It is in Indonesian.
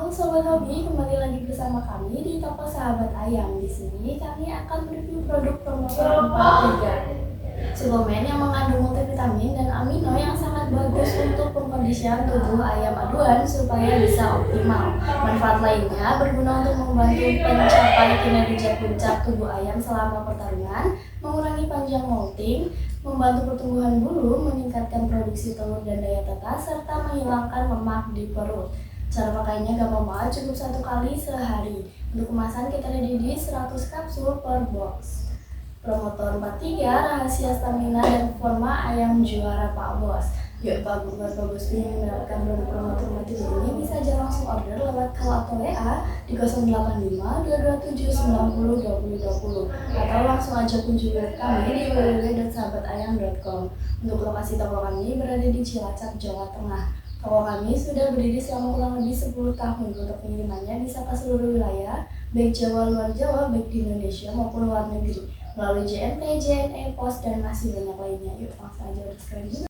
Sobat Hobi, kembali lagi bersama kami di Toko Sahabat Ayam. Di sini kami akan mereview produk promotor 43. Suplemen yang mengandung multivitamin dan amino yang sangat bagus untuk pengkondisian tubuh ayam aduan supaya bisa optimal. Manfaat lainnya berguna untuk membantu mencapai kinerja puncak tubuh ayam selama pertarungan, mengurangi panjang molting, membantu pertumbuhan bulu, meningkatkan produksi telur dan daya tetas, serta menghilangkan lemak di perut. Cara pakainya gampang banget, cukup 1 kali sehari. Untuk kemasan kita ready di 100 kapsul per box. Promotor 43, rahasia stamina dan performa ayam juara Pak Bos. Yuk Pak Bos ingin mendapatkan produk promotor 43 ini bisa aja langsung order lewat call atau WA di 085 227 90 2020 atau langsung aja kunjungi kami di www.sahabatayam.com. Untuk lokasi toko kami berada di Cilacap, Jawa Tengah. Toko kami sudah berdiri selama kurang lebih 10 tahun. Untuk pengirimannya bisa ke seluruh wilayah, baik Jawa, luar Jawa, baik di Indonesia maupun luar negeri, melalui JNT, JNE, Pos, dan masih banyak lainnya. Yuk langsung aja order sekarang juga.